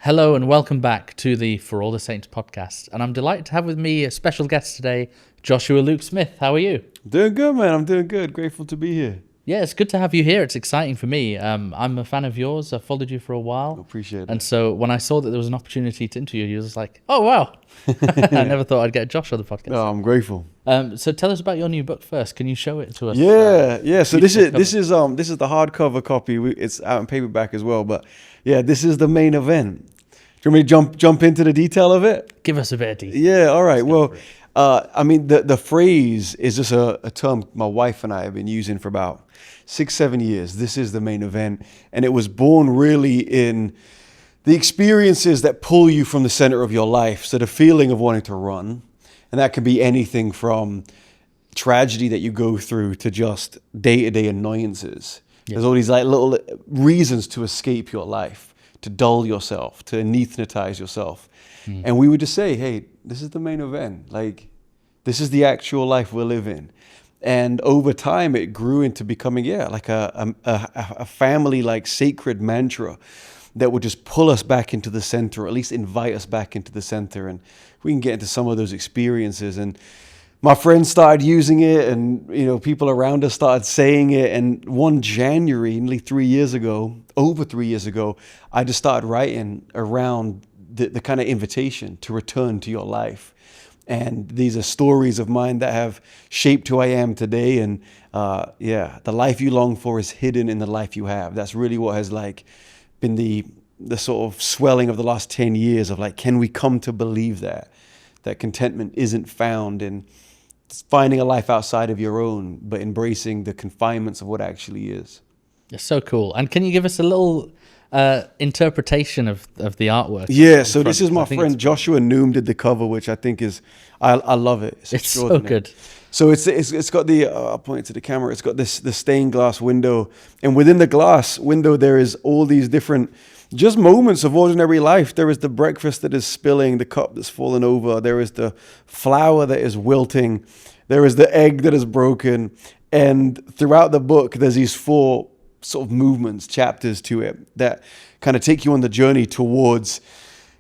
Hello and welcome back to the For All the Saints podcast. And I'm delighted to have with me a special guest today, Joshua Luke Smith. How are you? Doing good, man. I'm doing good. Grateful to be here. Yeah, it's good to have you here. It's exciting for me. I'm a fan of yours. I've followed you for a while. Appreciate it. And so when I saw that there was an opportunity to interview you, I was like, oh, wow. I never thought I'd get Josh on the podcast. No, I'm grateful. So tell us about your new book first. Can you show it to us? Yeah. So this is the hardcover copy. It's out in paperback as well. But yeah, this is the main event. Do you want me to jump into the detail of it? Give us a bit of detail. Yeah. All right. Well, the phrase is just a term my wife and I have been using for about 6-7 years. This is the main event, and it was born really in the experiences that pull you from the center of your life. So the feeling of wanting to run, and that can be anything from tragedy that you go through to just day-to-day annoyances. Yeah. There's all these like little reasons to escape your life, to dull yourself, to anesthetize yourself. And we would just say, hey, this is the main event. Like, this is the actual life we're living. And over time, it grew into becoming, like a family, like sacred mantra that would just pull us back into the center, or at least invite us back into the center. And we can get into some of those experiences. And my friends started using it, and people around us started saying it. And one January, nearly 3 years ago, over 3 years ago, I just started writing around the kind of invitation to return to your life. And these are stories of mine that have shaped who I am today. And the life you long for is hidden in the life you have. That's really what has been the sort of swelling of the last 10 years of can we come to believe that contentment isn't found in finding a life outside of your own, but embracing the confinements of what actually is. It's so cool. And can you give us a little interpretation of the artwork? Yeah, so this is my friend Joshua Numb did the cover, which I think is, I love it. It's so good. So it's got the, I'll point it to the camera, it's got the stained glass window, and within the glass window there is all these different just moments of ordinary life. There is the breakfast that is spilling, the cup that's fallen over, there is the flower that is wilting, there is the egg that is broken, and throughout the book there's these 4 sort of movements, chapters to it that kind of take you on the journey towards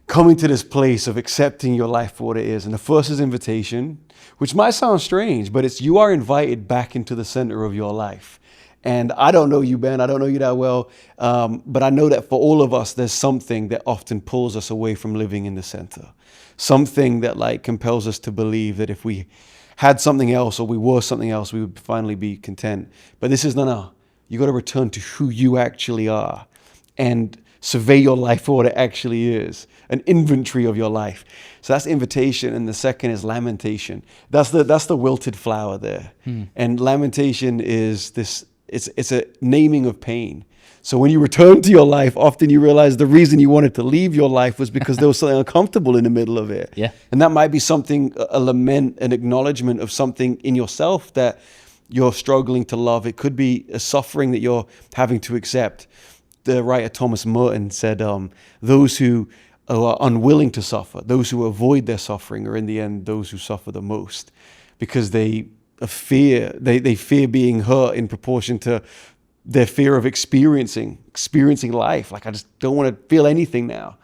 coming to this place of accepting your life for what it is. And the first is invitation, which might sound strange, but it's you are invited back into the center of your life. And I don't know you, Ben, I don't know you that well, but I know that for all of us, there's something that often pulls us away from living in the center. Something that compels us to believe that if we had something else or we were something else, we would finally be content. But this is no. You got to return to who you actually are and survey your life for what it actually is, an inventory of your life. So that's invitation, and the second is lamentation. That's the wilted flower there. And lamentation is this. It's a naming of pain. So when you return to your life, often you realize the reason you wanted to leave your life was because there was something uncomfortable in the middle of it. Yeah, and that might be something, a lament, an acknowledgement of something in yourself that you're struggling to love. It could be a suffering that you're having to accept. The writer Thomas Merton said, those who are unwilling to suffer, those who avoid their suffering are in the end those who suffer the most, because they fear being hurt in proportion to their fear of experiencing life. I just don't want to feel anything now.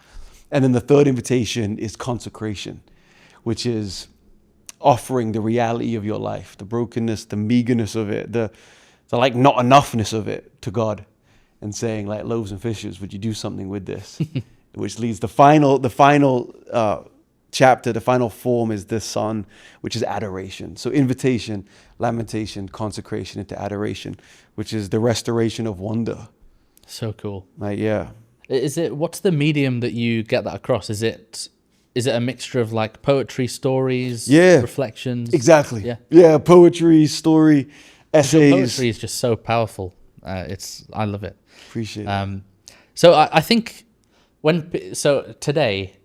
And then the third invitation is consecration, which is offering the reality of your life, the brokenness, the meagerness of it, the not enoughness of it to God, and saying loaves and fishes, would you do something with this? Which leads the final chapter, the final form is the Son, which is adoration. So invitation, lamentation, consecration into adoration, which is the restoration of wonder. So cool. What's the medium that you get that across? Is it a mixture of poetry, stories, reflections? Exactly. Yeah, poetry, story, essays. Your poetry is just so powerful. I love it. Appreciate it. So I think today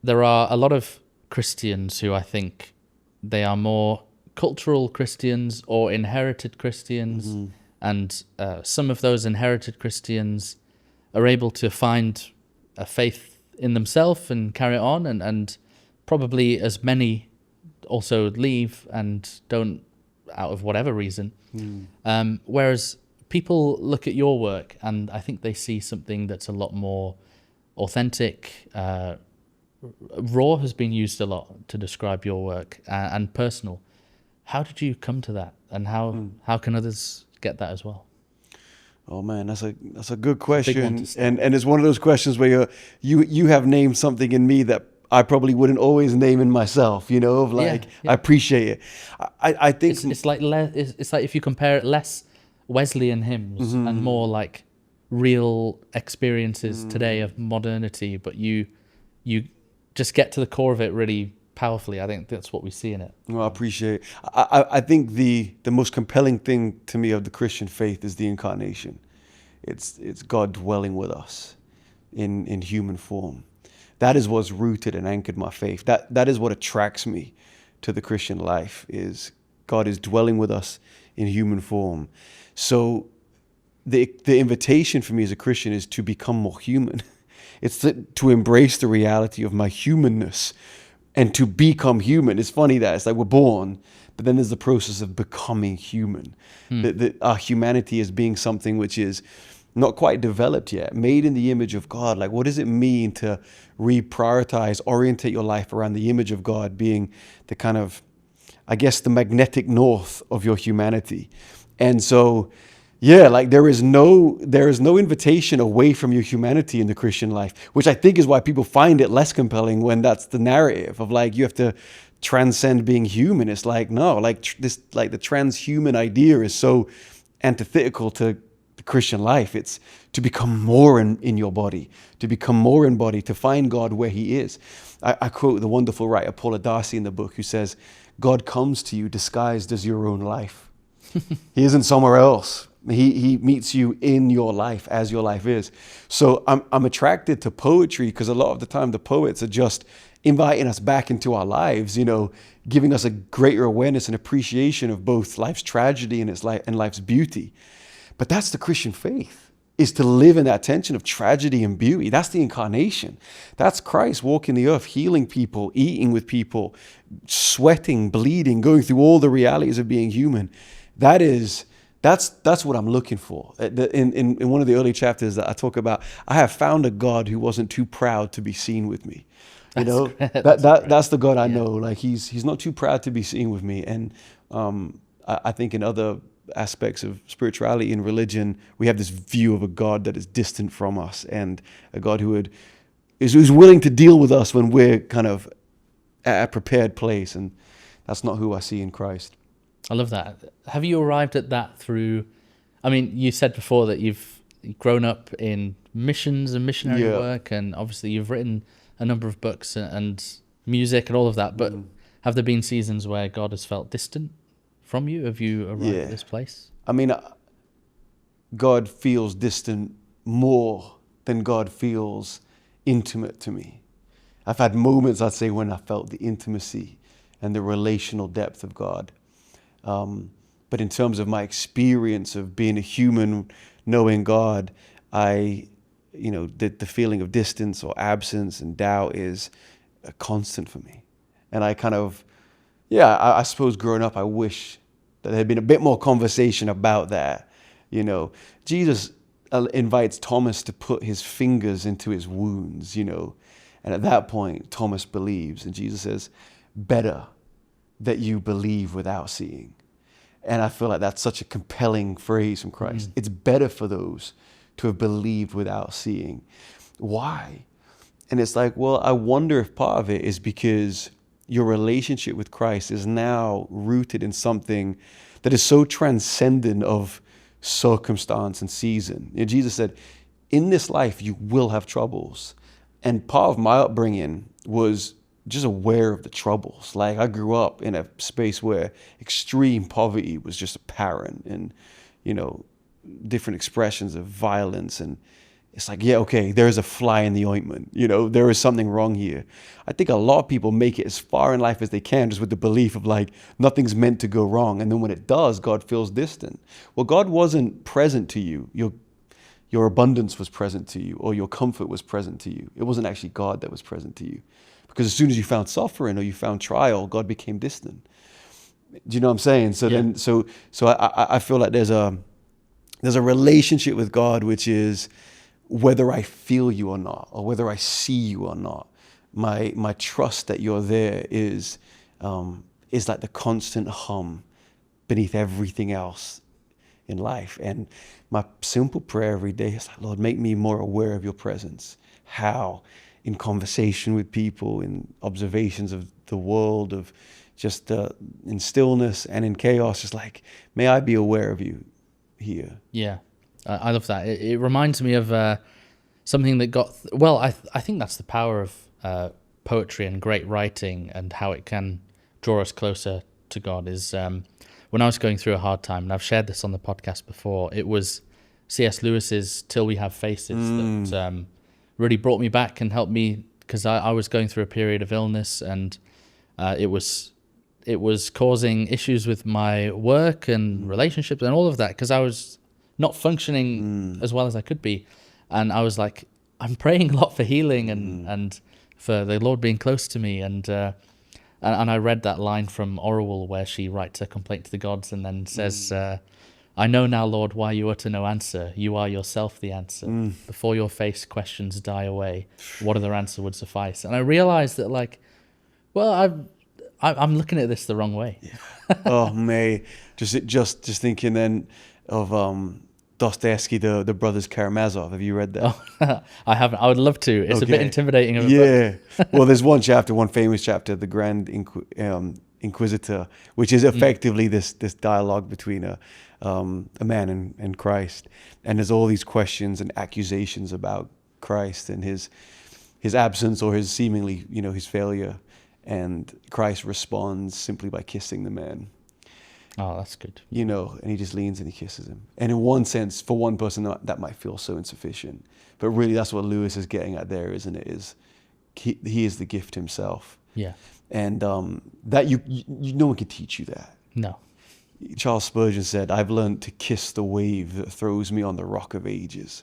there are a lot of Christians who I think they are more cultural Christians or inherited Christians, and some of those inherited Christians are able to find a faith in themselves and carry it on, and probably as many also leave and don't, out of whatever reason. Whereas people look at your work and I think they see something that's a lot more authentic. Raw has been used a lot to describe your work, and personal. How did you come to that, and how can others get that as well? Oh man, that's a good Big one question, to start. and it's one of those questions where you have named something in me that I probably wouldn't always name in myself. You know, of like Yeah. I appreciate it. I think It's like it's like if you compare it less Wesleyan hymns and more like real experiences today of modernity, but you just get to the core of it really powerfully. I think that's what we see in it. Well, I appreciate. I think the most compelling thing to me of the Christian faith is the incarnation. It's God dwelling with us in human form. That is what's rooted and anchored my faith. That is what attracts me to the Christian life, is God is dwelling with us in human form. So the invitation for me as a Christian is to become more human. It's to embrace the reality of my humanness and to become human. It's funny that it's like we're born, but then there's the process of becoming human. Our humanity is being something which is not quite developed yet, made in the image of God. Like, what does it mean to reprioritize, orientate your life around the image of God being the kind of, I guess, the magnetic north of your humanity? And so, yeah, like there is no invitation away from your humanity in the Christian life, which I think is why people find it less compelling when that's the narrative of like you have to transcend being human. It's like, no, like this, like the transhuman idea is so antithetical to the Christian life. It's to become more in your body, to become more embodied, to find God where he is. I quote the wonderful writer Paula Darcy in the book, who says, God comes to you disguised as your own life. He isn't somewhere else. He meets you in your life as your life is. So I'm attracted to poetry because a lot of the time the poets are just inviting us back into our lives, you know, giving us a greater awareness and appreciation of both life's tragedy and life's beauty. But that's the Christian faith, is to live in that tension of tragedy and beauty. That's the incarnation. That's Christ walking the earth, healing people, eating with people, sweating, bleeding, going through all the realities of being human. That's what I'm looking for. In one of the early chapters that I talk about, I have found a God who wasn't too proud to be seen with me. You know, that's the God I know. Like he's not too proud to be seen with me. And I think in other aspects of spirituality and religion, we have this view of a God that is distant from us, and a God who's willing to deal with us when we're kind of at a prepared place. And that's not who I see in Christ. I love that. Have you arrived at that through, I mean, you said before that you've grown up in missions and missionary work, and obviously you've written a number of books and music and all of that, but have there been seasons where God has felt distant from you? Have you arrived at this place? I mean, God feels distant more than God feels intimate to me. I've had moments, I'd say, when I felt the intimacy and the relational depth of God. But in terms of my experience of being a human, knowing God, the feeling of distance or absence and doubt is a constant for me. And I kind of, I suppose growing up, I wish that there had been a bit more conversation about that. You know, Jesus invites Thomas to put his fingers into his wounds, you know, and at that point, Thomas believes, and Jesus says, better that you believe without seeing. And I feel like that's such a compelling phrase from Christ. It's better for those to have believed without seeing. Why? And it's like, well, I wonder if part of it is because your relationship with Christ is now rooted in something that is so transcendent of circumstance and season. You know, Jesus said, in this life, you will have troubles. And part of my upbringing was just aware of the troubles. Like I grew up in a space where extreme poverty was just apparent, and, you know, different expressions of violence. And it's like, there's a fly in the ointment. You know, there is something wrong here. I think a lot of people make it as far in life as they can just with the belief of like, nothing's meant to go wrong. And then when it does, God feels distant. Well, God wasn't present to you. Your abundance was present to you, or your comfort was present to you. It wasn't actually God that was present to you. Because as soon as you found suffering or you found trial, God became distant. Do you know what I'm saying? So I feel like there's a relationship with God which is whether I feel you or not, or whether I see you or not. My trust that you're there is like the constant hum beneath everything else in life. And my simple prayer every day is like, Lord, make me more aware of your presence. How? In conversation with people, in observations of the world, of just in stillness and in chaos, just like, may I be aware of you here. Yeah, I love that. It reminds me of something that got... I think that's the power of poetry and great writing, and how it can draw us closer to God is... when I was going through a hard time, and I've shared this on the podcast before, it was C.S. Lewis's Till We Have Faces that really brought me back and helped me, because I was going through a period of illness, and it was causing issues with my work and relationships and all of that, because I was not functioning as well as I could be. And I was like, I'm praying a lot for healing and for the Lord being close to me. And I read that line from Orwell where she writes a complaint to the gods and then says, I know now, Lord, why you utter no answer. You are yourself the answer. Before your face, questions die away. What other answer would suffice? And I realized that, like, well, I'm looking at this the wrong way. Oh, May. Just thinking then of Dostoevsky, the Brothers Karamazov. Have you read that? Oh, I haven't. I would love to. It's a bit intimidating of a book. Well, there's one famous chapter, The Grand Inquisitor, which is effectively this dialogue between a man and Christ. And there's all these questions and accusations about Christ and his absence, or his seemingly, his failure. And Christ responds simply by kissing the man. Oh, that's good. And he just leans and he kisses him. And in one sense, for one person, that might feel so insufficient. But really, that's what Lewis is getting at there, isn't it? He is the gift himself. Yeah. And that you no one can teach you that. No. Charles Spurgeon said, I've learned to kiss the wave that throws me on the rock of ages.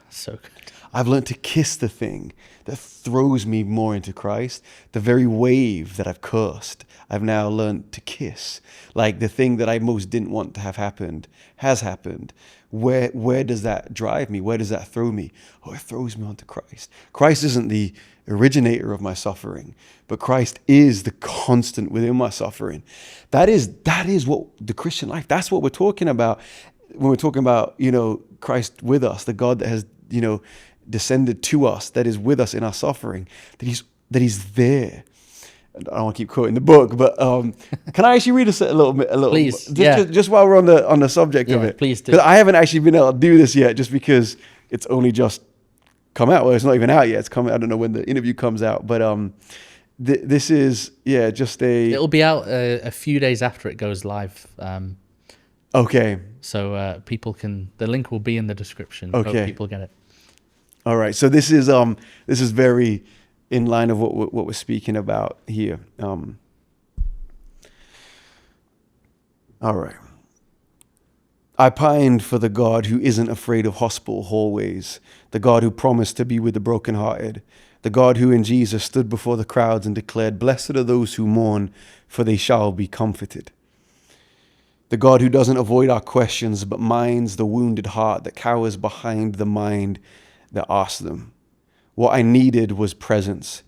So good. I've learned to kiss the thing that throws me more into Christ. The very wave that I've cursed, I've now learned to kiss. Like the thing that I most didn't want to have happened has happened. Where does that drive me? Where does that throw me? Oh, it throws me onto Christ. Christ isn't the originator of my suffering, but Christ is the constant within my suffering. That is what the Christian life, that's what we're talking about when we're talking about, Christ with us, the God that has, descended to us, that is with us in our suffering, that he's there. I don't want to keep quoting the book, but can I actually read a little bit? Please, just while we're on the subject of it. Please do. Because I haven't actually been able to do this yet, just because it's only just come out. Well, it's not even out yet. It's coming. I don't know when the interview comes out, but this is just a. It'll be out a few days after it goes live. Okay. So people can. The link will be in the description. Okay. Hope people get it. All right. So this is very in line of what we're speaking about here. All right. I pined for the God who isn't afraid of hospital hallways, the God who promised to be with the brokenhearted, the God who in Jesus stood before the crowds and declared, "Blessed are those who mourn, for they shall be comforted." The God who doesn't avoid our questions, but minds the wounded heart that cowers behind the mind that asks them. What I needed was presence.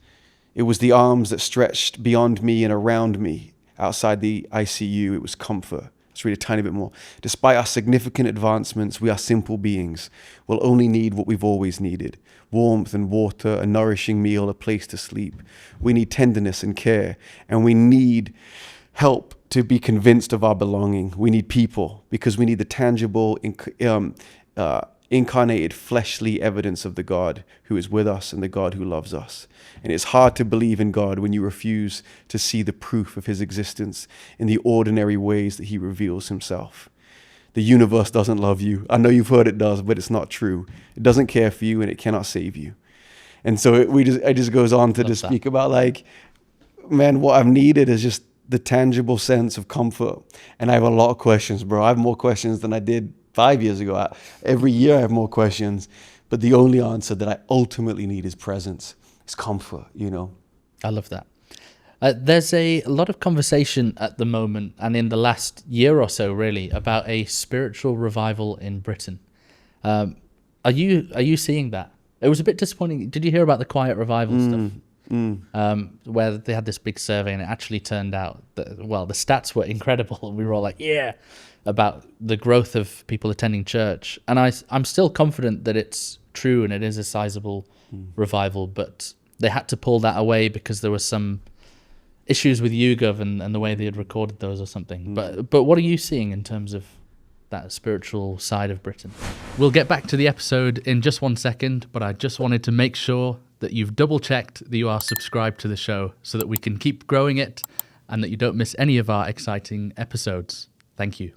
It was the arms that stretched beyond me and around me. Outside the ICU, it was comfort. Let's read a tiny bit more. Despite our significant advancements, we are simple beings. We'll only need what we've always needed. Warmth and water, a nourishing meal, a place to sleep. We need tenderness and care, and we need help to be convinced of our belonging. We need people, because we need the tangible, incarnated fleshly evidence of the God who is with us and the God who loves us. And it's hard to believe in God when you refuse to see the proof of his existence in the ordinary ways that he reveals himself. The universe doesn't love you. I know you've heard it does, but it's not true. It doesn't care for you and it cannot save you. And so it just goes on to just speak about, like, man, what I've needed is just the tangible sense of comfort. And I have a lot of questions, bro. I have more questions than I did 5 years ago. Every year I have more questions, but the only answer that I ultimately need is presence. It's comfort, I love that. There's a lot of conversation at the moment, and in the last year or so, really, about a spiritual revival in Britain. Are you seeing that? It was a bit disappointing. Did you hear about the Quiet Revival stuff? Where they had this big survey, and it actually turned out that, well, the stats were incredible. We were all like, yeah, about the growth of people attending church. And I'm still confident that it's true and it is a sizable revival, but they had to pull that away because there was some issues with YouGov and the way they had recorded those or something. But what are you seeing in terms of that spiritual side of Britain? We'll get back to the episode in just 1 second, but I just wanted to make sure that you've double checked that you are subscribed to the show so that we can keep growing it and that you don't miss any of our exciting episodes. Thank you.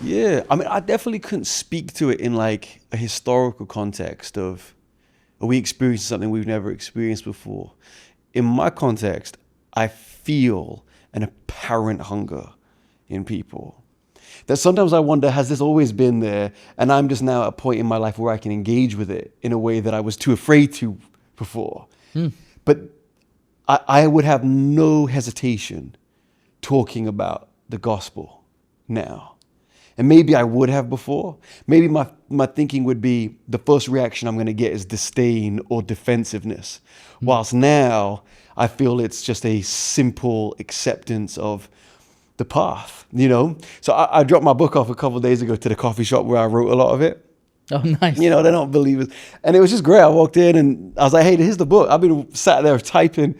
Yeah, I mean, I definitely couldn't speak to it in like a historical context of, are we experiencing something we've never experienced before? In my context, I feel an apparent hunger in people. That sometimes I wonder, has this always been there? And I'm just now at a point in my life where I can engage with it in a way that I was too afraid to before. But I would have no hesitation talking about the gospel now. And maybe I would have before. Maybe my thinking would be the first reaction I'm going to get is disdain or defensiveness. Whilst now I feel it's just a simple acceptance of the path, you know? So I dropped my book off a couple of days ago to the coffee shop where I wrote a lot of it. Oh, nice. You know, they're not believers. And it was just great. I walked in and I was like, hey, here's the book. I've been sat there typing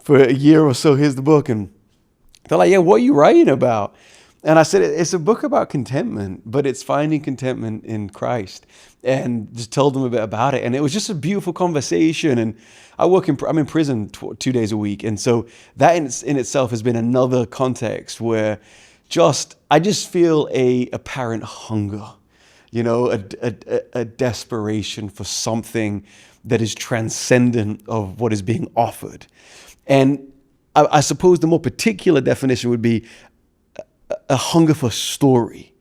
for a year or so. Here's the book. And they're like, yeah, what are you writing about? And I said, it's a book about contentment, but it's finding contentment in Christ. And just told them a bit about it. And it was just a beautiful conversation. And I'm in prison 2 days a week. And so that in itself has been another context where I just feel a apparent hunger, you know, a desperation for something that is transcendent of what is being offered. And I suppose the more particular definition would be a hunger for story,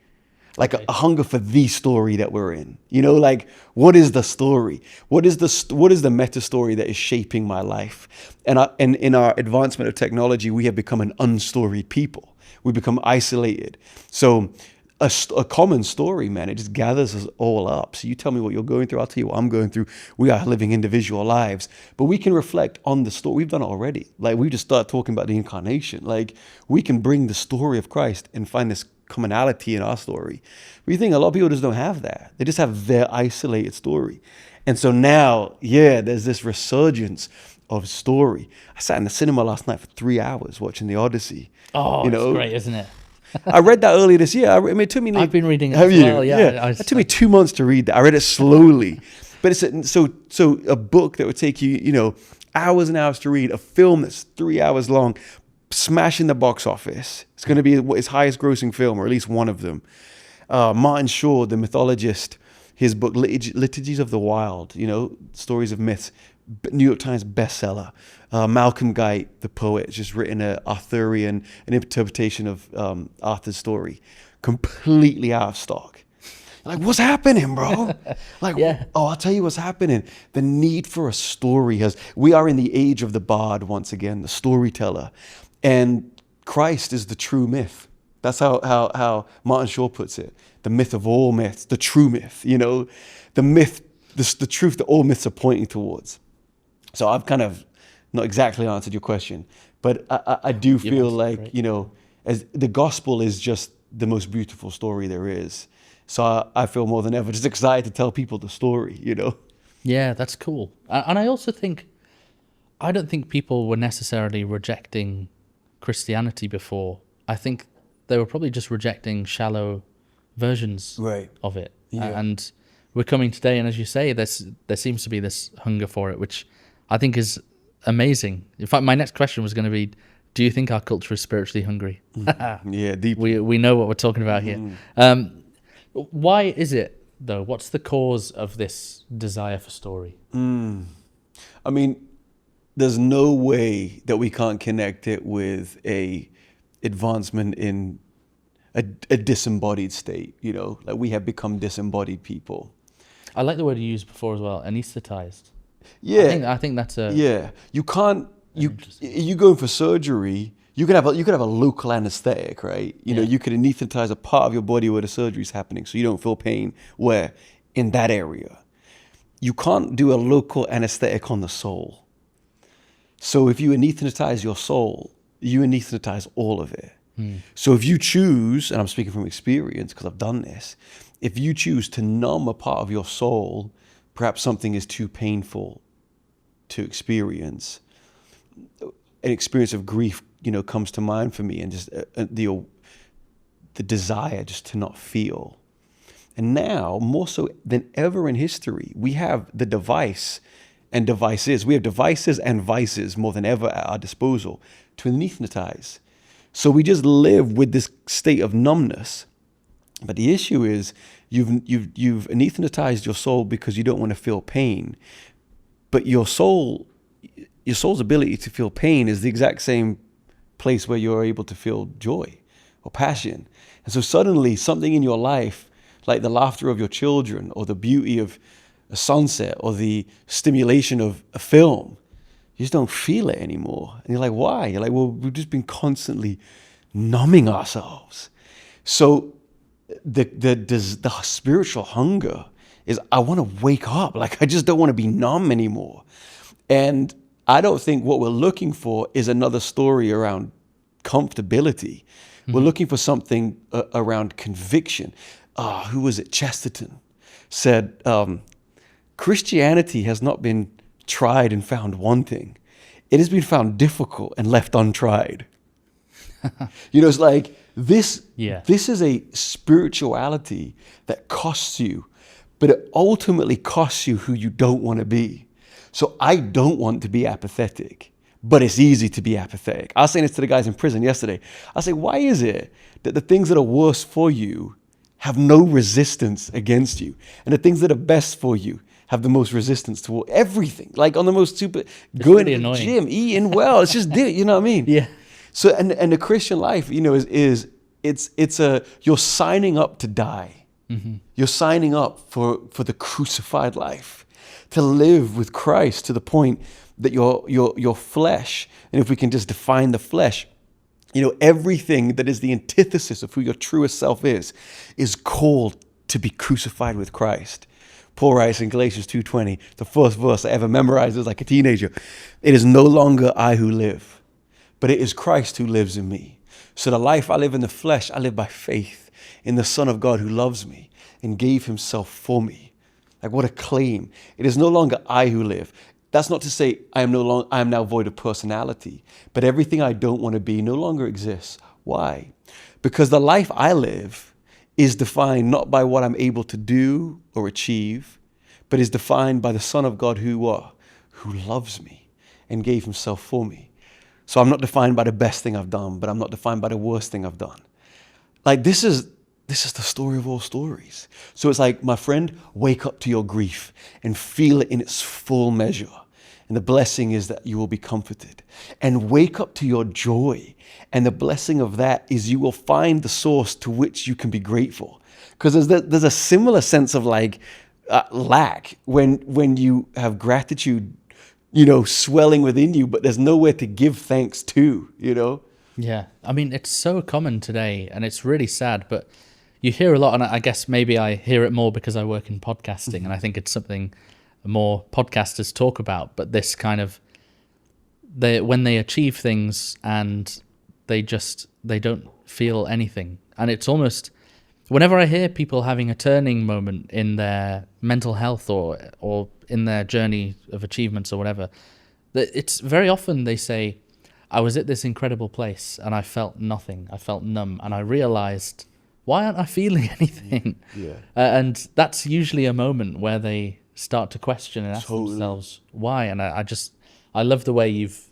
like a hunger for the story that we're in. You know, like, what is the story? What is the meta story that is shaping my life? And in our advancement of technology, we have become an unstoried people. We become isolated. So a common story, man, it just gathers us all up. So you tell me what you're going through, I'll tell you what I'm going through. We are living individual lives, but we can reflect on the story. We've done it already. Like, we just start talking about the incarnation. Like, we can bring the story of Christ and find this commonality in our story. We think a lot of people just don't have that. They just have their isolated story. And so now, yeah, there's this resurgence of story. I sat in the cinema last night for 3 hours watching The Odyssey. Oh, it's great, isn't it? I read that earlier this year. I mean, it took me. I've been reading it have as you? well. Yeah. It took me 2 months to read that. I read it slowly, but it's so a book that would take you, you know, hours and hours to read. A film that's 3 hours long, smashing the box office. It's going to be his highest grossing film, or at least one of them. Martin Shaw, the mythologist, his book Liturgies of the Wild. You know, stories of myths. New York Times bestseller. Malcolm Guite, the poet, just written an interpretation of Arthur's story, completely out of stock. Like, what's happening, bro? Like, yeah. Oh, I'll tell you what's happening. The need for a story we are in the age of the bard once again, the storyteller, and Christ is the true myth. That's how Martin Shaw puts it. The myth of all myths, the true myth. You know, the myth, the truth that all myths are pointing towards. So I've kind of not exactly answered your question, but I do feel like, you know, as the gospel is just the most beautiful story there is. So I feel more than ever just excited to tell people the story, you know? Yeah, that's cool. And I also think, I don't think people were necessarily rejecting Christianity before. I think they were probably just rejecting shallow versions of it. Yeah. And we're coming today, and as you say, there seems to be this hunger for it, which I think is amazing. In fact, my next question was going to be, do you think our culture is spiritually hungry? Yeah, deeply. We know what we're talking about here. Why is it, though? What's the cause of this desire for story? I mean, there's no way that we can't connect it with a advancement in a disembodied state, you know? Like, we have become disembodied people. I like the word you used before as well, anesthetized. Yeah, I think that's a You can't. You go in for surgery. You could have a local anesthetic, right? You know, you could anesthetize a part of your body where the surgery is happening, so you don't feel pain. Where in that area, you can't do a local anesthetic on the soul. So if you anesthetize your soul, you anesthetize all of it. So if you choose, and I'm speaking from experience because I've done this, if you choose to numb a part of your soul, perhaps something is too painful to experience. An experience of grief, comes to mind for me, and just the desire just to not feel. And now, more so than ever in history, we have the device and devices. We have devices and vices more than ever at our disposal to anesthetize. So we just live with this state of numbness. But the issue is you've anesthetized your soul because you don't want to feel pain. But your soul's ability to feel pain is the exact same place where you're able to feel joy or passion. And so suddenly something in your life, like the laughter of your children or the beauty of a sunset or the stimulation of a film, you just don't feel it anymore. And you're like, why? You're like, well, we've just been constantly numbing ourselves. So the spiritual hunger is, I want to wake up. Like, I just don't want to be numb anymore. And I don't think what we're looking for is another story around comfortability. We're looking for something around conviction. Who was it? Chesterton said, Christianity has not been tried and found wanting. It has been found difficult and left untried. It's like this is a spirituality that costs you, but it ultimately costs you who you don't want to be. So I don't want to be apathetic, but it's easy to be apathetic. I was saying this to the guys in prison yesterday. I say, why is it that the things that are worst for you have no resistance against you, and the things that are best for you have the most resistance toward everything? Like on the most super going to the gym, eating well. It's just, you know what I mean? Yeah. So, and the Christian life, it's you're signing up to die. Mm-hmm. You're signing up for the crucified life, to live with Christ to the point that your flesh, and if we can just define the flesh, everything that is the antithesis of who your truest self is called to be crucified with Christ. Paul writes in Galatians 2:20, the first verse I ever memorized as like a teenager. It is no longer I who live, but it is Christ who lives in me. So the life I live in the flesh, I live by faith in the Son of God who loves me and gave himself for me. Like, what a claim. It is no longer I who live. That's not to say I am now void of personality, but everything I don't want to be no longer exists. Why? Because the life I live is defined not by what I'm able to do or achieve, but is defined by the Son of God who loves me and gave himself for me. So I'm not defined by the best thing I've done, but I'm not defined by the worst thing I've done. Like, this is the story of all stories. So it's like, my friend, wake up to your grief and feel it in its full measure. And the blessing is that you will be comforted. And wake up to your joy. And the blessing of that is you will find the source to which you can be grateful. Because there's a similar sense of lack when you have gratitude, swelling within you, but there's nowhere to give thanks to, Yeah. I mean, it's so common today, and it's really sad, but you hear a lot, and I guess maybe I hear it more because I work in podcasting, and I think it's something more podcasters talk about, but this kind of, when they achieve things and they don't feel anything. And it's almost, whenever I hear people having a turning moment in their mental health or in their journey of achievements or whatever, it's very often they say, I was at this incredible place and I felt nothing. I felt numb, and I realized, why aren't I feeling anything? Yeah. And that's usually a moment where they start to question and ask themselves why. And I love the way you've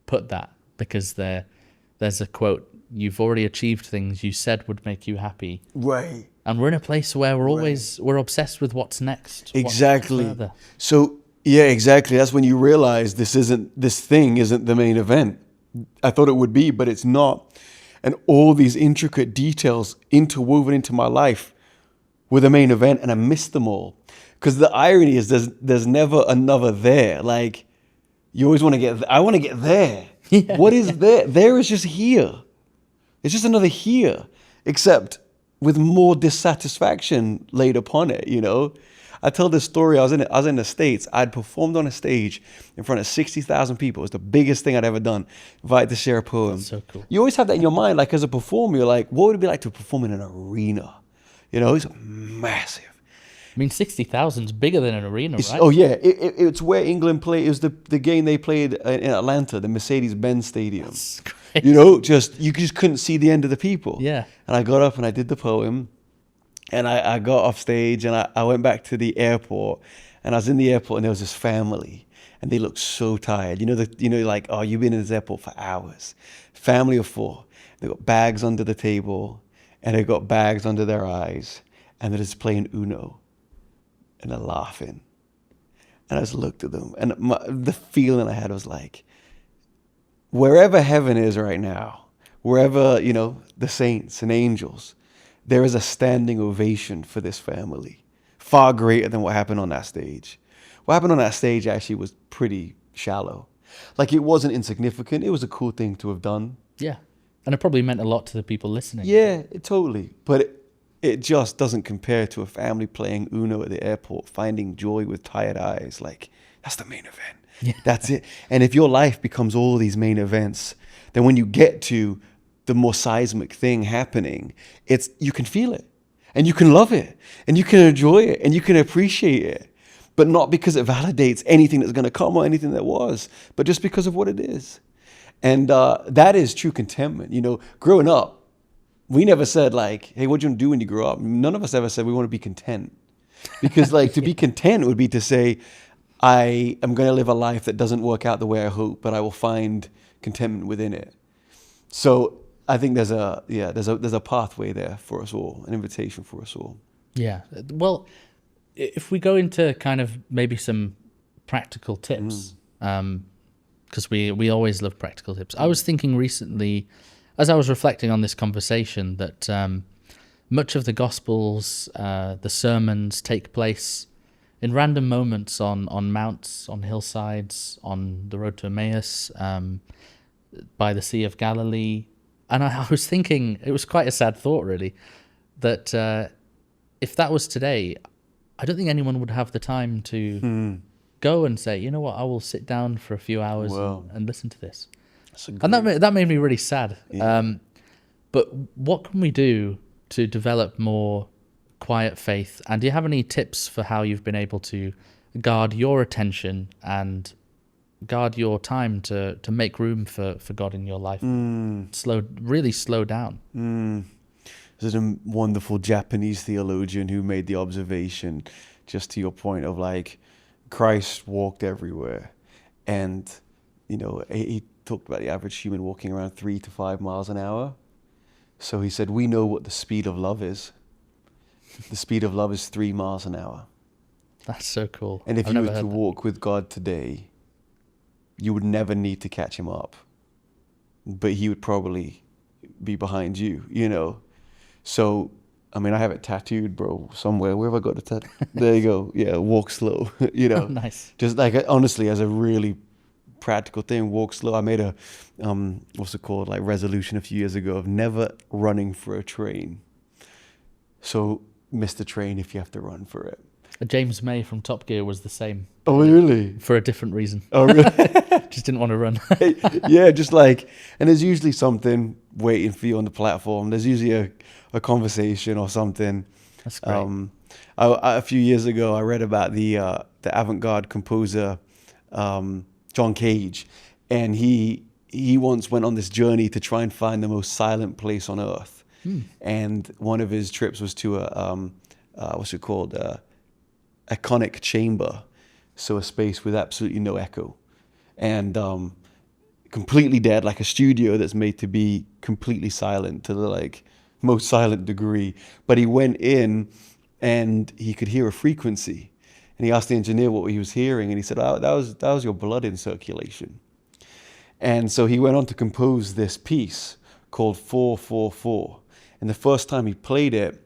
put that, because there's a quote, you've already achieved things you said would make you happy. Right. And we're in a place where we're obsessed with what's next. Exactly. What's further. So yeah, exactly. That's when you realize this thing isn't the main event. I thought it would be, but it's not. And all these intricate details interwoven into my life were the main event, and I missed them all. Because the irony is there's never another there. Like, you always want to I want to get there. Yeah. What is there? There is just here. It's just another here, except with more dissatisfaction laid upon it, I tell this story. I was in the States. I'd performed on a stage in front of 60,000 people. It was the biggest thing I'd ever done. Invited to share a poem. That's so cool. You always have that in your mind, like as a performer, you're like, what would it be like to perform in an arena? You know, it's massive. I mean, 60,000 is bigger than an arena, right? Oh yeah, it's where England played. It was the game they played in Atlanta, the Mercedes-Benz Stadium. That's crazy. You know, you just couldn't see the end of the people. Yeah. And I got up and I did the poem, and I got off stage and I went back to the airport, and I was in the airport and there was this family, and they looked so tired. Like, oh, you've been in this airport for hours. Family of 4. They got bags under the table, and they got bags under their eyes, and they're just playing Uno. And they're laughing. And I just looked at them. And the feeling I had was like, wherever heaven is right now, wherever, the saints and angels, there is a standing ovation for this family. Far greater than what happened on that stage. What happened on that stage actually was pretty shallow. Like, it wasn't insignificant. It was a cool thing to have done. Yeah. And it probably meant a lot to the people listening. Yeah, totally. But it just doesn't compare to a family playing Uno at the airport, finding joy with tired eyes. Like, that's the main event. Yeah. That's it. And if your life becomes all these main events, then when you get to the more seismic thing happening, you can feel it, and you can love it, and you can enjoy it, and you can appreciate it, but not because it validates anything that's going to come or anything that was, but just because of what it is. And that is true contentment. Growing up, we never said like, hey, what do you want to do when you grow up? None of us ever said we want to be content. Because like to be content would be to say, I am going to live a life that doesn't work out the way I hope, but I will find contentment within it. So I think there's a pathway there for us all, an invitation for us all. Yeah. Well, if we go into kind of maybe some practical tips, because we always love practical tips. I was thinking recently, as I was reflecting on this conversation, that much of the Gospels, the sermons take place in random moments on mounts, on hillsides, on the road to Emmaus, by the Sea of Galilee. And I was thinking, it was quite a sad thought really, that if that was today, I don't think anyone would have the time to go and say, you know what, I will sit down for a few hours and listen to this. And that made me really sad. Yeah. But what can we do to develop more quiet faith? And do you have any tips for how you've been able to guard your attention and guard your time to make room for God in your life? Really slow down. There's a wonderful Japanese theologian who made the observation, just to your point, of like, Christ walked everywhere. And, he talked about the average human walking around 3 to 5 miles an hour. So he said, we know what the speed of love is. The speed of love is 3 miles an hour. That's so cool. And if you were to walk with God today, you would never need to catch him up. But he would probably be behind you, So, I have it tattooed, bro, somewhere. Where have I got the tattoo? There you go. Yeah, walk slow, Oh, nice. Just like, honestly, as a really practical thing, walk slow. I made a, resolution a few years ago of never running for a train. So, miss the train if you have to run for it. James May from Top Gear was the same. Oh, really? For a different reason. Oh, really? Just didn't want to run. Yeah, just like, and there's usually something waiting for you on the platform. There's usually a conversation or something. That's great. A few years ago, I read about the avant-garde composer John Cage, and he once went on this journey to try and find the most silent place on earth. And one of his trips was to a conic chamber, so a space with absolutely no echo, and completely dead, like a studio that's made to be completely silent to the most silent degree. But he went in and he could hear a frequency, and he asked the engineer what he was hearing, and he said, "Oh, that was your blood in circulation." And so he went on to compose this piece called 444. And the first time he played it,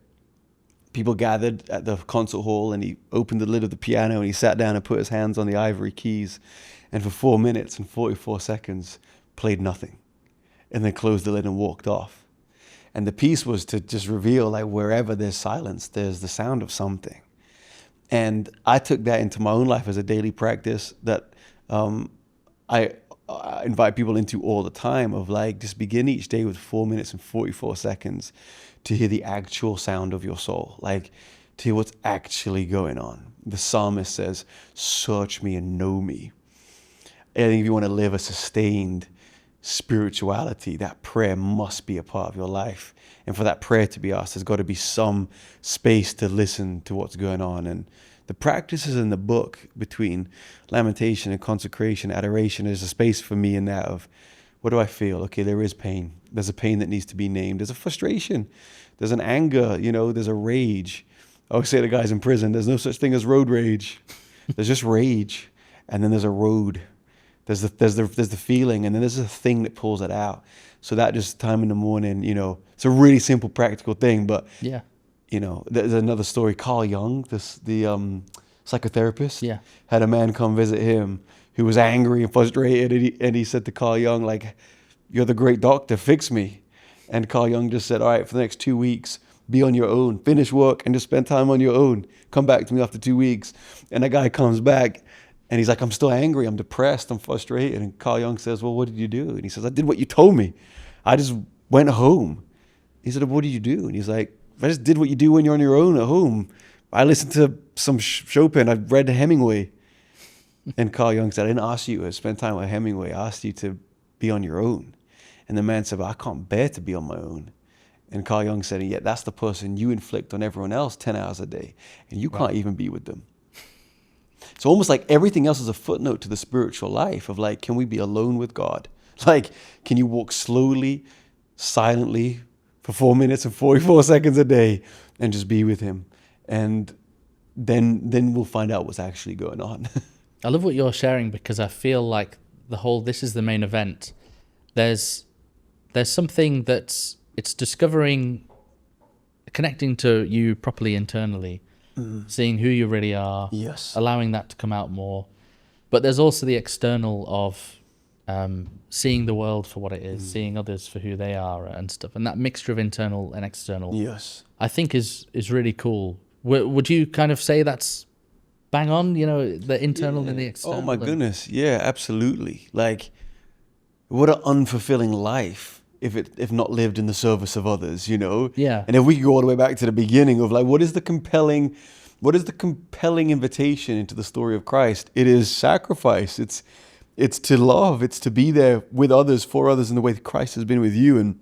people gathered at the concert hall, and he opened the lid of the piano and he sat down and put his hands on the ivory keys, and for 4 minutes and 44 seconds played nothing, and then closed the lid and walked off. And the piece was to just reveal, wherever there's silence, there's the sound of something. And I took that into my own life as a daily practice that I invite people into all the time, of like, just begin each day with 4 minutes and 44 seconds to hear the actual sound of your soul, like to hear what's actually going on. The psalmist says, search me and know me. And if you want to live a sustained spirituality, that prayer must be a part of your life. And for that prayer to be asked, there's got to be some space to listen to what's going on. And the practices in the book between Lamentation and Consecration, Adoration, there's a space for me in that of, what do I feel? Okay, there is pain. There's a pain that needs to be named. There's a frustration. There's an anger, there's a rage. I always say to guys in prison, there's no such thing as road rage. There's just rage. And then there's a road. There's the feeling, and then there's a thing that pulls it out. So that just time in the morning, it's a really simple, practical thing. But yeah, there's another story. Carl Jung, the psychotherapist, yeah, had a man come visit him who was angry and frustrated, and he said to Carl Jung, like, "You're the great doctor, fix me." And Carl Jung just said, "All right, for the next 2 weeks, be on your own, finish work, and just spend time on your own. Come back to me after 2 weeks." And the guy comes back. And he's like, "I'm still angry, I'm depressed, I'm frustrated." And Carl Jung says, "Well, what did you do?" And he says, "I did what you told me. I just went home." He said, "What did you do?" And he's like, "I just did what you do when you're on your own at home. I listened to some Chopin, I read Hemingway." And Carl Jung said, "I didn't ask you to spend time with Hemingway, I asked you to be on your own." And the man said, "But I can't bear to be on my own." And Carl Jung said, "Yet that's the person you inflict on everyone else 10 hours a day. And you can't even be with them." So almost like everything else is a footnote to the spiritual life of like, can we be alone with God? Like, can you walk slowly, silently for 4 minutes and 44 seconds a day and just be with him? And then we'll find out what's actually going on. I love what you're sharing, because I feel like this is the main event. There's something it's discovering, connecting to you properly internally. Seeing who you really are, Yes, allowing that to come out more. But there's also the external of seeing the world for what it is, seeing others for who they are and stuff. And that mixture of internal and external, yes, I think is really cool. Would you kind of say that's bang on, the internal and the external? Oh my goodness, yeah, absolutely. Like, what an unfulfilling life if not lived in the service of others, Yeah. And if we go all the way back to the beginning of like, what is the compelling invitation into the story of Christ? It is sacrifice. It's to love. It's to be there with others, for others, in the way that Christ has been with you. And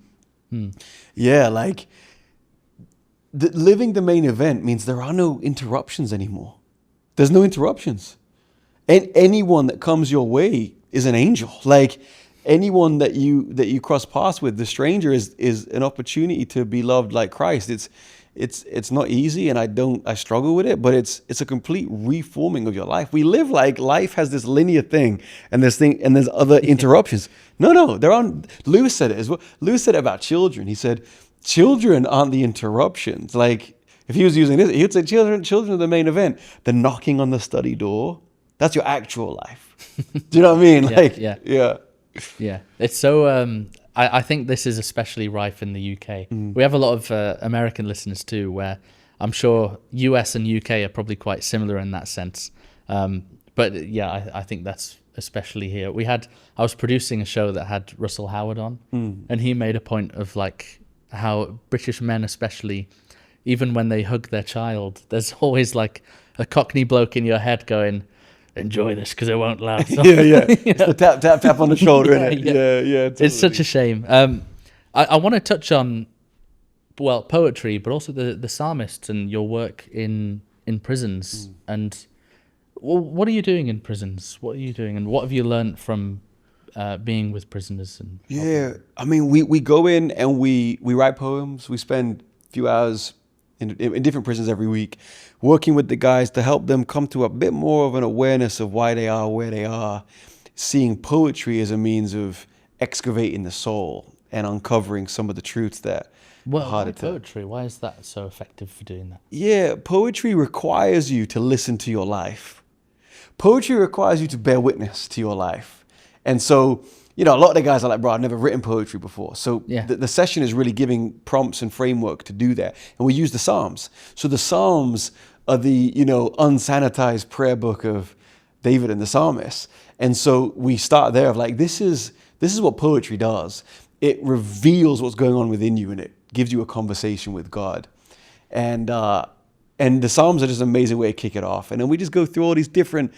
yeah, like living the main event means there are no interruptions anymore. There's no interruptions. And anyone that comes your way is an angel. Like, anyone that you cross paths with, the stranger is an opportunity to be loved like Christ. It's not easy, and I struggle with it, but it's a complete reforming of your life. We live like life has this linear thing, and there's other interruptions. No, there aren't. Lewis said it as well. Lewis said it about children. He said, children aren't the interruptions. Like, if he was using this, he would say children are the main event. The knocking on the study door, that's your actual life. Do you know what I mean? Like, yeah. Yeah, it's so. I think this is especially rife in the UK. We have a lot of American listeners too, where I'm sure US and UK are probably quite similar in that sense. But yeah, I think that's especially here. I was producing a show that had Russell Howard on, and he made a point of like how British men, especially, even when they hug their child, there's always like a Cockney bloke in your head going, "Enjoy this because it won't last." Yeah. It's the tap on the shoulder, isn't it? Yeah. Totally. It's such a shame. I want to touch on, well, poetry, but also the psalmists and your work in prisons. And what are you doing in prisons? What are you doing, and what have you learned from being with prisoners? And I mean, we go in and we write poems. We spend a few hours in different prisons every week, working with the guys to help them come to a bit more of an awareness of why they are where they are, seeing poetry as a means of excavating the soul and uncovering some of the truths that are harder to... Poetry? Why is that so effective for doing that? Yeah, poetry requires you to listen to your life. Poetry requires you to bear witness to your life. And so, a lot of the guys are like, "Bro, I've never written poetry before." So the session is really giving prompts and framework to do that. And we use the Psalms. So the Psalms the, unsanitized prayer book of David and the psalmist. And so we start there of like, this is what poetry does. It reveals what's going on within you, and it gives you a conversation with God. And the Psalms are just an amazing way to kick it off. And then we just go through all these different,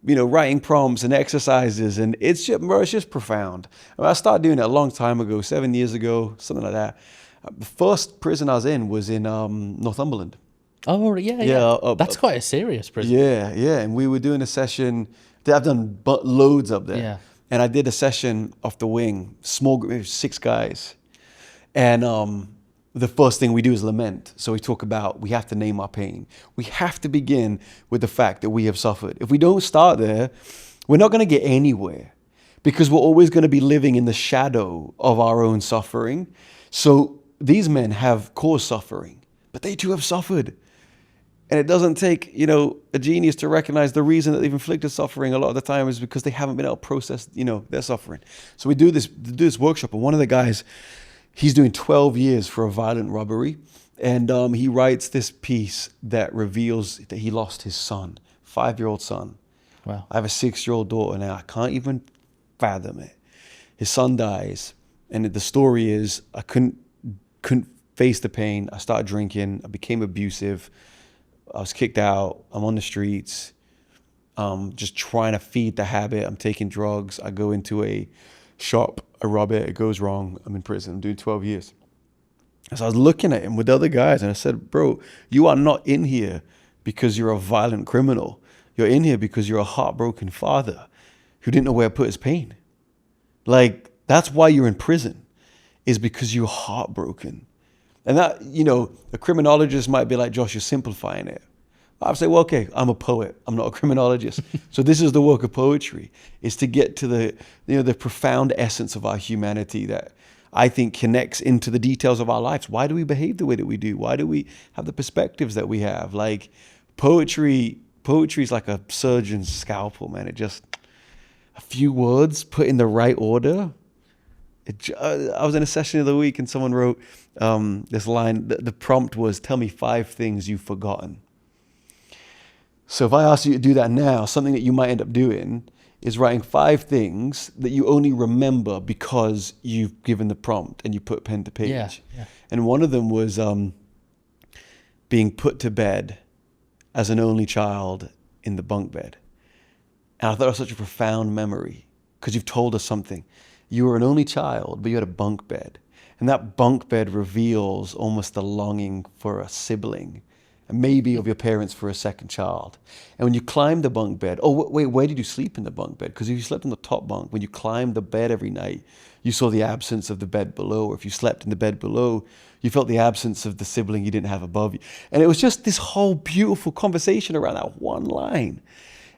writing prompts and exercises, and it's just profound. I started doing it a long time ago, 7 years ago, something like that. The first prison I was in was in Northumberland. Oh, yeah. That's quite a serious prison. Yeah. And we were doing a session. I've done loads up there. Yeah. And I did a session off the wing, small group, maybe 6 guys. And the first thing we do is lament. So we talk about, we have to name our pain. We have to begin with the fact that we have suffered. If we don't start there, we're not going to get anywhere, because we're always going to be living in the shadow of our own suffering. So these men have caused suffering, but they too have suffered. And it doesn't take, a genius to recognize the reason that they've inflicted suffering a lot of the time is because they haven't been able to process, their suffering. So we do this workshop, and one of the guys, he's doing 12 years for a violent robbery. And he writes this piece that reveals that he lost his son, 5-year-old son. Wow. I have a 6-year-old daughter now. I can't even fathom it. His son dies. And the story is, I couldn't face the pain. I started drinking. I became abusive. I was kicked out. I'm on the streets, just trying to feed the habit. I'm taking drugs. I go into a shop. I rob it. It goes wrong. I'm in prison. I'm doing 12 years. So I was looking at him with the other guys, and I said, bro, you are not in here because you're a violent criminal. You're in here because you're a heartbroken father who didn't know where to put his pain. Like, that's why you're in prison, is because you're heartbroken. And that, a criminologist might be like, Josh, you're simplifying it. I'd say, well, okay, I'm a poet. I'm not a criminologist. So this is the work of poetry, is to get to the profound essence of our humanity that I think connects into the details of our lives. Why do we behave the way that we do? Why do we have the perspectives that we have? Like, poetry is like a surgeon's scalpel, man. It just, a few words put in the right order. I was in a session of the week, and someone wrote this line. The prompt was, tell me 5 things you've forgotten. So if I ask you to do that now, something that you might end up doing is writing 5 things that you only remember because you've given the prompt and you put pen to page. Yeah. And one of them was being put to bed as an only child in the bunk bed. And I thought it was such a profound memory, because you've told us something. You were an only child, but you had a bunk bed. And that bunk bed reveals almost the longing for a sibling, and maybe of your parents for a second child. And when you climb the bunk bed, wait, where did you sleep in the bunk bed? Because if you slept on the top bunk, when you climbed the bed every night, you saw the absence of the bed below. Or if you slept in the bed below, you felt the absence of the sibling you didn't have above you. And it was just this whole beautiful conversation around that one line.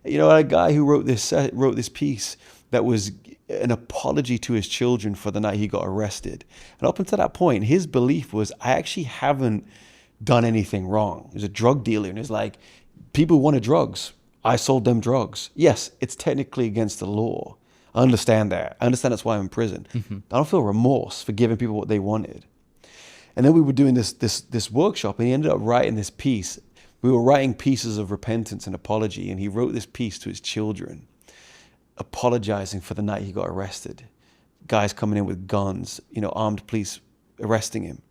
A guy who wrote this piece that was an apology to his children for the night he got arrested. And up until that point, his belief was, I actually haven't done anything wrong. He was a drug dealer, and it's like, people wanted drugs. I sold them drugs. Yes, it's technically against the law. I understand that. I understand that's why I'm in prison. Mm-hmm. I don't feel remorse for giving people what they wanted. And then we were doing this workshop, and he ended up writing this piece. We were writing pieces of repentance and apology, and he wrote this piece to his children, apologizing for the night he got arrested. Guys coming in with guns, armed police arresting him.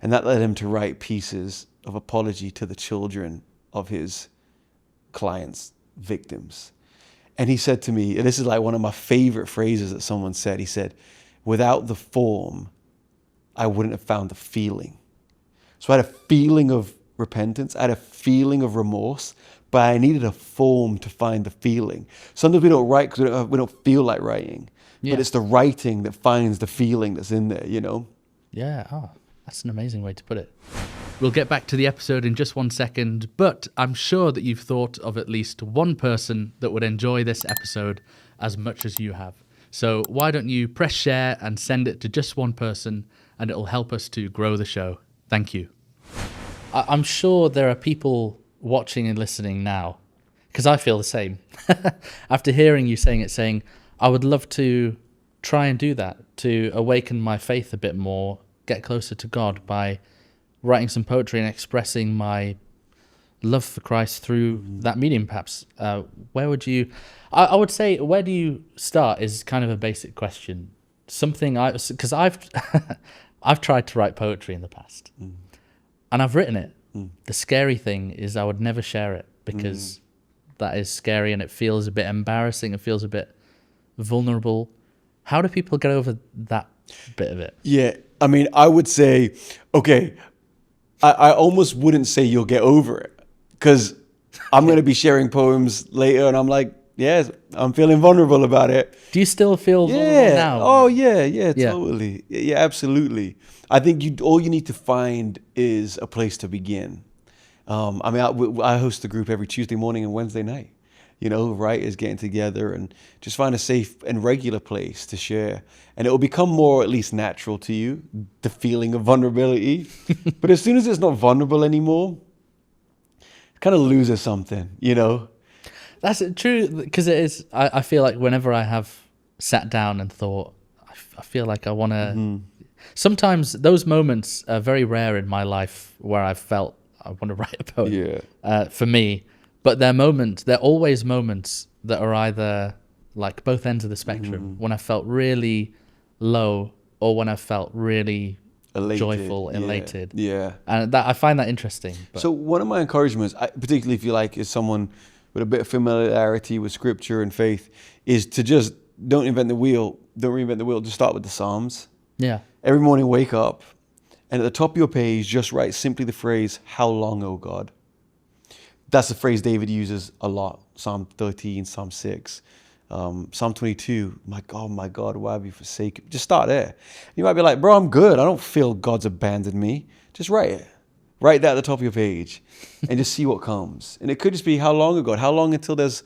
And that led him to write pieces of apology to the children of his clients, victims. And he said to me, and this is like one of my favorite phrases that someone said, he said, without the form, I wouldn't have found the feeling. So I had a feeling of repentance, I had a feeling of remorse, but I needed a form to find the feeling. Sometimes we don't write because we don't feel like writing, but it's the writing that finds the feeling that's in there, Yeah, that's an amazing way to put it. We'll get back to the episode in just one second, but I'm sure that you've thought of at least one person that would enjoy this episode as much as you have. So why don't you press share and send it to just one person, and it'll help us to grow the show. Thank you. I'm sure there are people watching and listening now, because I feel the same. After hearing you saying, I would love to try and do that, to awaken my faith a bit more, get closer to God by writing some poetry and expressing my love for Christ through that medium, perhaps. Where would you? I would say, where do you start? Is kind of a basic question. Because I've I've tried to write poetry in the past, and I've written it. The scary thing is I would never share it because that is scary and it feels a bit embarrassing. It feels a bit vulnerable. How do people get over that bit of it? Yeah, I mean, I would say, okay, I almost wouldn't say you'll get over it because I'm going to be sharing poems later and I'm like, yes, I'm feeling vulnerable about it. Do you still feel vulnerable now? Oh, yeah, totally. Yeah, absolutely. I think all you need to find is a place to begin. I mean, I host a group every Tuesday morning and Wednesday night. You know, writers getting together and just find a safe and regular place to share. And it will become more, at least natural to you, the feeling of vulnerability. But as soon as it's not vulnerable anymore, it kind of loses something, you know? That's true, because it is. I feel like whenever I have sat down and thought, I feel like I want to... Sometimes those moments are very rare in my life where I've felt I want to write a poem for me. But they're always moments that are either like both ends of the spectrum. When I felt really low or when I felt really joyful, elated. Yeah. And I find that interesting. But. So one of my encouragements, particularly if you like, is someone with a bit of familiarity with scripture and faith, is to just don't reinvent the wheel. Just start with the Psalms. Yeah. Every morning, wake up, and at the top of your page, just write simply the phrase, "How long, O God?" That's the phrase David uses a lot. Psalm 13, Psalm 6, Psalm 22. My God, why have you forsaken me? Just start there. You might be like, bro, I'm good. I don't feel God's abandoned me. Just write it. Write that at the top of your page and just see what comes. And it could just be, how long, O God? How long until there's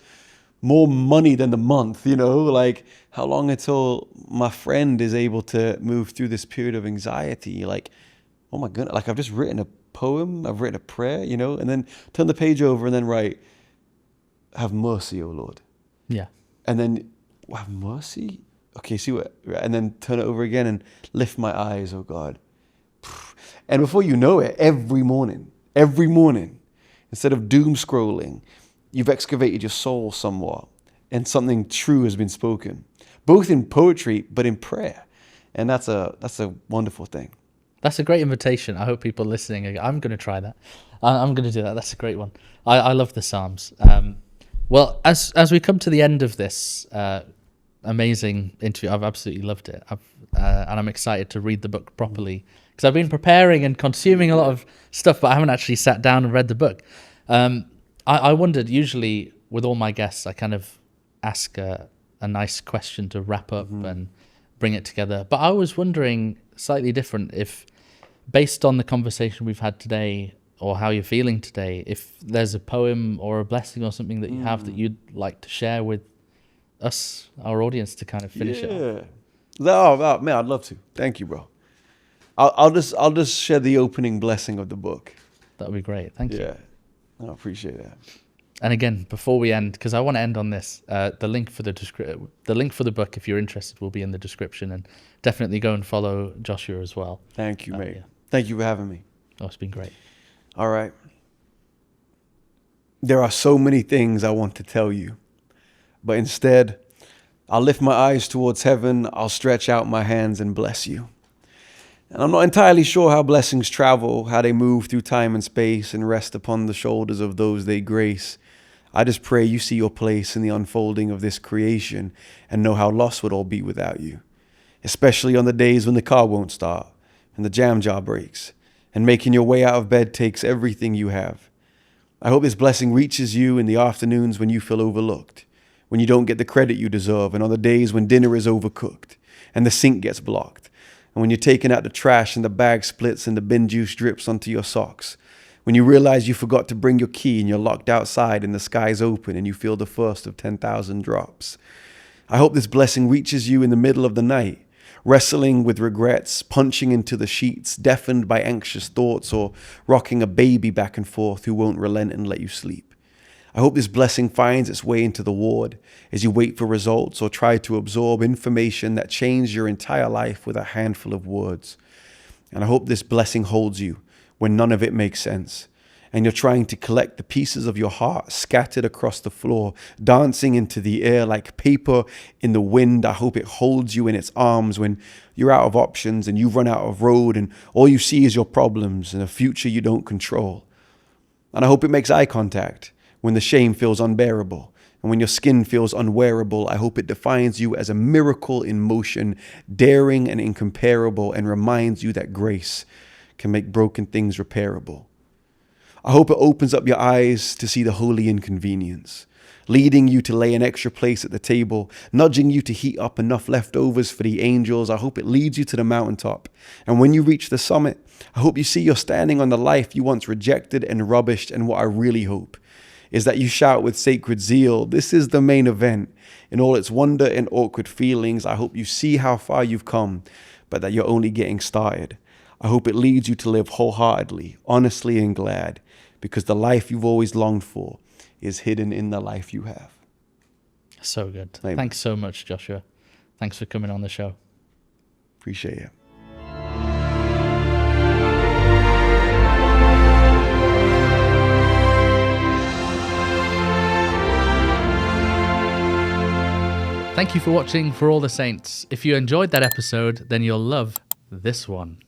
more money than the month, you know? Like, how long until my friend is able to move through this period of anxiety? Like, oh my goodness, like I've just written a poem, I've written a prayer, you know, and then turn the page over and then write, have mercy, O Lord. Yeah. And then, have mercy? Okay, see what, and then turn it over again and lift my eyes, O God. And before you know it, every morning, instead of doom scrolling, you've excavated your soul somewhat and something true has been spoken, both in poetry, but in prayer. And that's a wonderful thing. That's a great invitation. I hope people listening, I'm going to try that. I'm going to do that. That's a great one. I love the Psalms. Well, as we come to the end of this amazing interview, I've absolutely loved it. And I'm excited to read the book properly because I've been preparing and consuming a lot of stuff, but I haven't actually sat down and read the book. I wondered, usually with all my guests, I kind of ask a nice question to wrap up and bring it together. But I was wondering, slightly different, if based on the conversation we've had today or how you're feeling today, if there's a poem or a blessing or something that you have that you'd like to share with us, our audience, to kind of finish it off. Oh, man, I'd love to. Thank you, bro. I'll just share the opening blessing of the book. That would be great. Thank you. Yeah, I appreciate that. And again, before we end, because I want to end on this, the link for the book, if you're interested, will be in the description, and definitely go and follow Joshua as well. Thank you, mate. Yeah. Thank you for having me. Oh, it's been great. All right. There are so many things I want to tell you, but instead, I'll lift my eyes towards heaven. I'll stretch out my hands and bless you. And I'm not entirely sure how blessings travel, how they move through time and space and rest upon the shoulders of those they grace. I just pray you see your place in the unfolding of this creation and know how lost would all be without you, especially on the days when the car won't start and the jam jar breaks and making your way out of bed takes everything you have. I hope this blessing reaches you in the afternoons when you feel overlooked, when you don't get the credit you deserve, and on the days when dinner is overcooked and the sink gets blocked, and when you're taking out the trash and the bag splits and the bin juice drips onto your socks, when you realize you forgot to bring your key and you're locked outside and the sky's open and you feel the first of 10,000 drops. I hope this blessing reaches you in the middle of the night, wrestling with regrets, punching into the sheets, deafened by anxious thoughts, or rocking a baby back and forth who won't relent and let you sleep. I hope this blessing finds its way into the ward as you wait for results or try to absorb information that changed your entire life with a handful of words. And I hope this blessing holds you when none of it makes sense, and you're trying to collect the pieces of your heart scattered across the floor, dancing into the air like paper in the wind. I hope it holds you in its arms when you're out of options and you've run out of road and all you see is your problems and a future you don't control. And I hope it makes eye contact when the shame feels unbearable. And when your skin feels unwearable, I hope it defines you as a miracle in motion, daring and incomparable, and reminds you that grace can make broken things repairable. I hope it opens up your eyes to see the holy inconvenience, leading you to lay an extra place at the table, nudging you to heat up enough leftovers for the angels. I hope it leads you to the mountaintop. And when you reach the summit, I hope you see you're standing on the life you once rejected and rubbished. And what I really hope is that you shout with sacred zeal, "This is the main event." In all its wonder and awkward feelings, I hope you see how far you've come, but that you're only getting started. I hope it leads you to live wholeheartedly, honestly, and glad, because the life you've always longed for is hidden in the life you have. So good. Amen. Thanks so much, Joshua. Thanks for coming on the show. Appreciate it. Thank you for watching For All the Saints. If you enjoyed that episode, then you'll love this one.